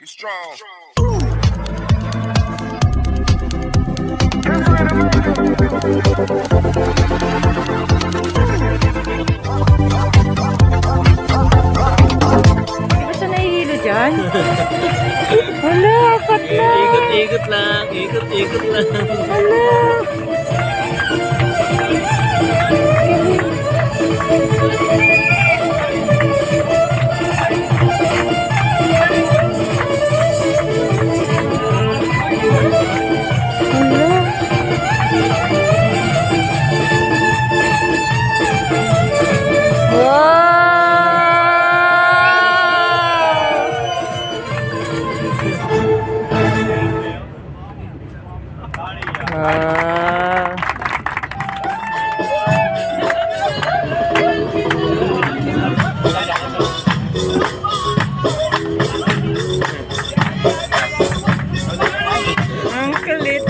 Be strong. Di ba siya nahihilo dyan? Wala, apat na. Ikot-ikot lang. Ikot-ikot lang. Wala. Ang kulit.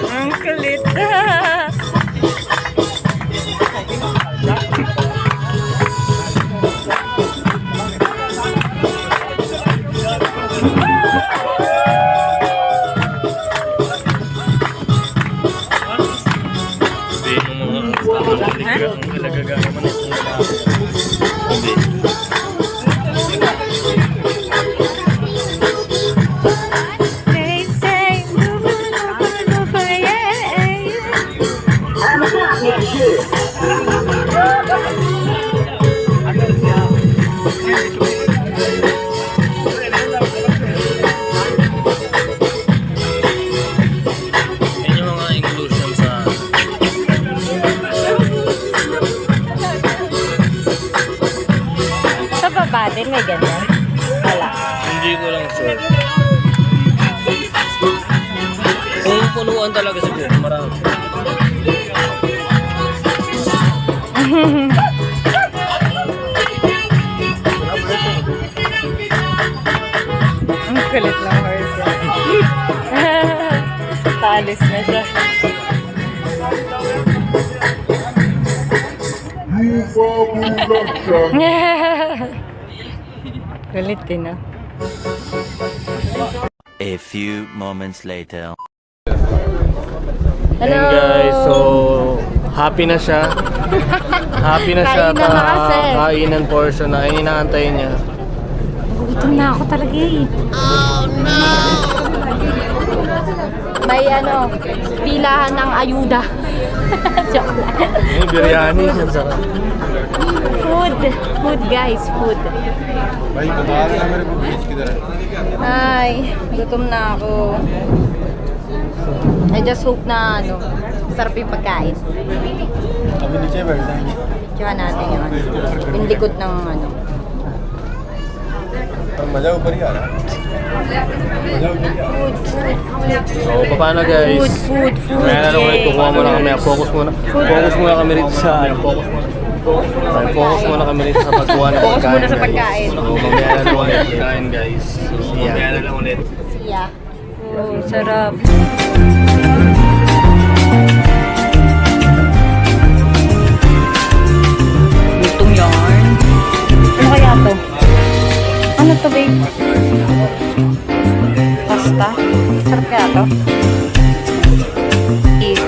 Ang kulit. Hindi, yung mga ang nagagama man itong lalaki. Hindi. Yan yung mga inclusion sa Sa baba din may ganyan. Wala. hindi ko lang sure. Kung punuan talaga siguro, marami. Ang kulit ng horse. Talis na siya. Kulit din, no? A few moments later. Hello! Ayan guys, so happy na siya. Happy na siya Kainan na kasi. kainan portion na inaantay niya. Gutom na ako talaga eh. Oh no! May pilahan ng ayuda. Joke lang. Yung biryani, yan sarap. Food guys, food. Ay, gutom na ako. I just hope na sarap yung pagkain. Tsaka natin yung likod ng So, paano guys? Food. Kaya na ulit, kukuha muna kami. Focus muna kami rito sa focus muna kami rito sa pagkuha ng Focus muna sa pagkain. So, mamaya na lang ulit kain guys. So, mamaya na lang ulit. Siya. Oh, sarap. Gutom yarn. Ano kaya to? Ano to, babe? Pasta? Sarap kaya to? Eat.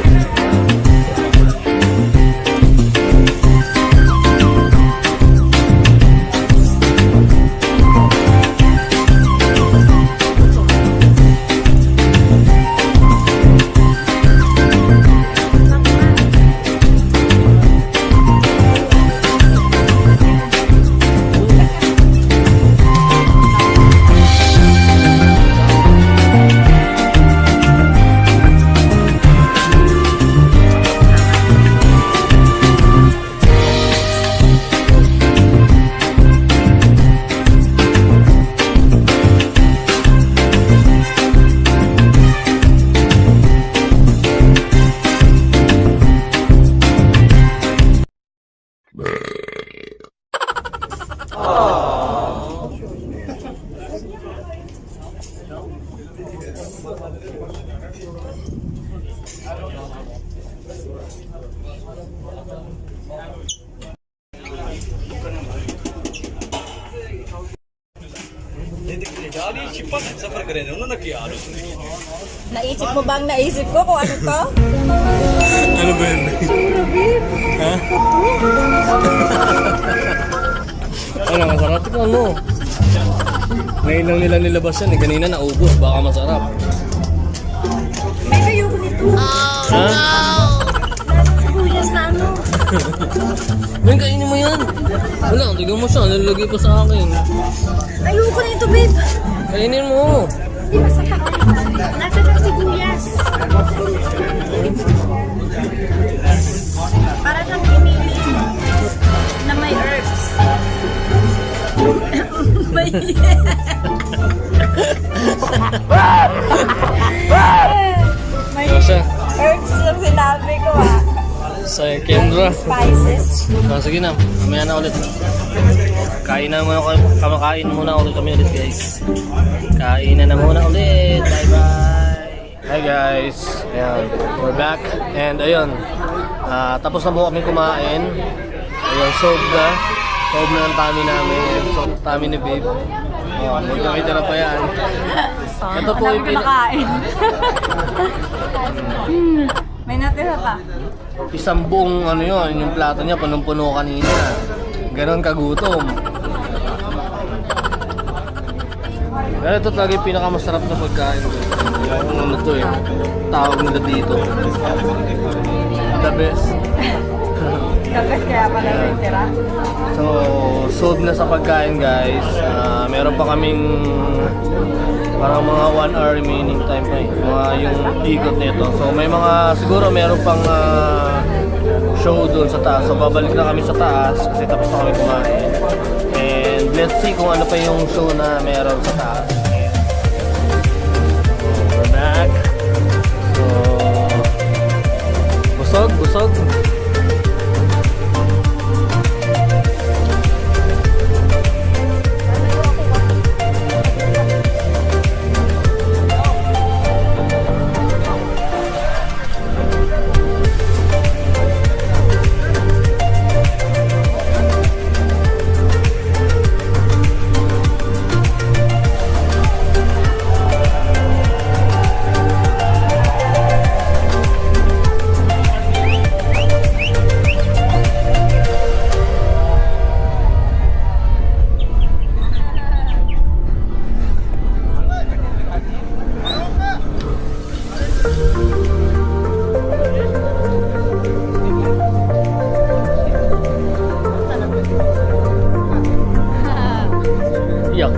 Naisip mo bang naisip ko kung ano to? Ano ba yun? Ha? Ano, masarap ito ano? Ngayon lang nila nilabas yan eh. Kanina naubos, baka masarap. May kayo ko nito. Ha? Sibuyas na ano. Ben, kainin mo yan. Wala, tignan mo siya. Nalagay pa sa akin. Ayoko nito, babe. Kainin mo. Hindi masarap. Nasa ng sibuyas. Para siyang pinili na may herbs. May Ano siya? herbs yung sinabi ko Sa Kendra. Spices. Sige na, mamaya na ulit. Kain na muna kamakain muna ulit kami ulit guys. Kain na muna ulit. Bye bye. Hi guys. Ayan, we're back. And ayun, tapos na po kami kumain. Ayun, solved na. Solved na ang tummy namin. Solved tummy ni babe. Oh, may tira pa yan. Ito po yung nakain. May natira pa. isang buong ano yun, yung plato niya punong-puno kanina. Ganon kagutom. Pero ito talaga yung pinakamasarap na pagkain. Yung ano to eh, tawag nila dito. The best. Kapag kaya pala may tira. So, sold na sa pagkain guys. Meron pa kaming parang mga 1 hour remaining time pa eh. Mga yung ikot nito. So, may mga, siguro meron pang show doon sa taas. So, babalik na kami sa taas kasi tapos na kami kumain. And let's see kung ano pa yung show na meron sa taas. So, we're back. So, busog. Yuck.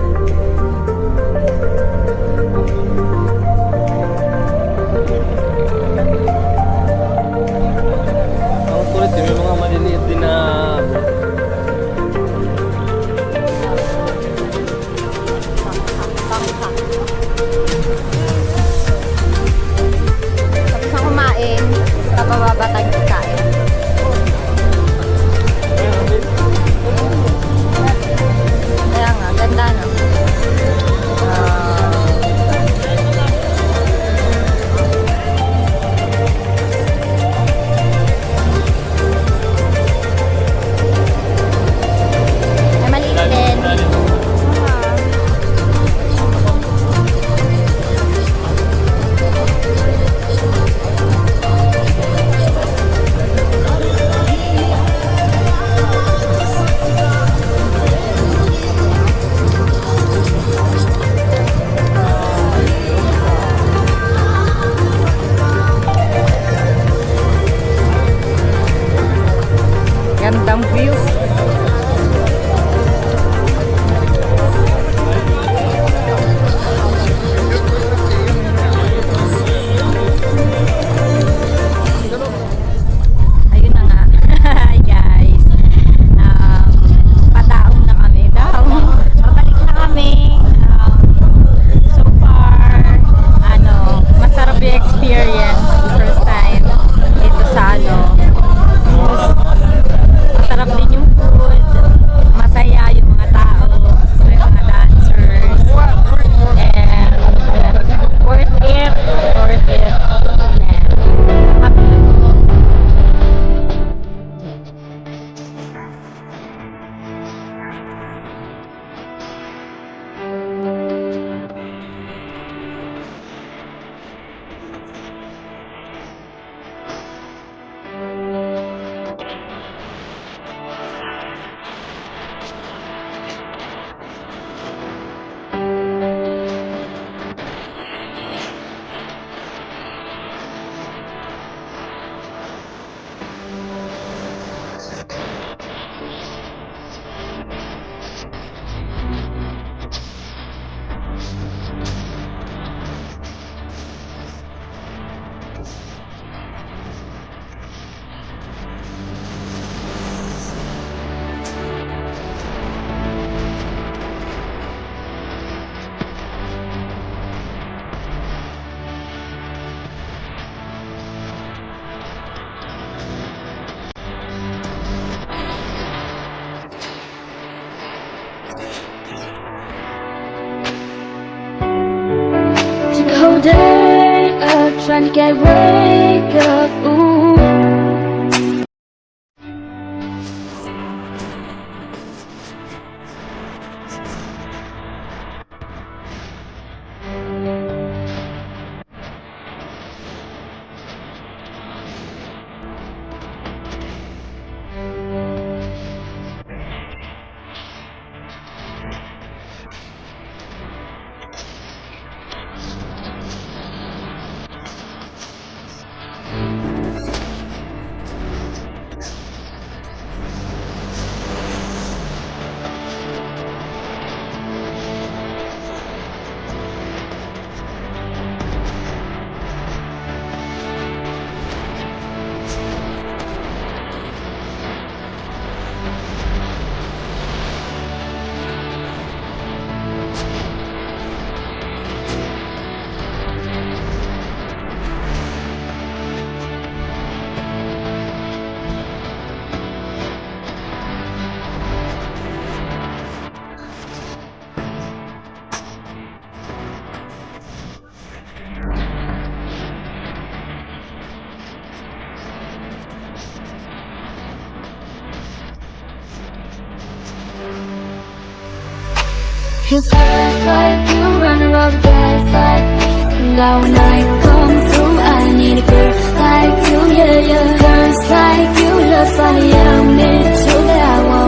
Ang kulit eh, may mga maliliit din na Tapos na kumain, kapababa tayo kain. Kaya nga, ganda no? Took the whole day up, trying to get wake up. Ooh. Feels like you run around the gas like me. Now when I come through, I need a girl like you, yeah, yeah. Girls like you, love funny, yeah, I'm into that. I want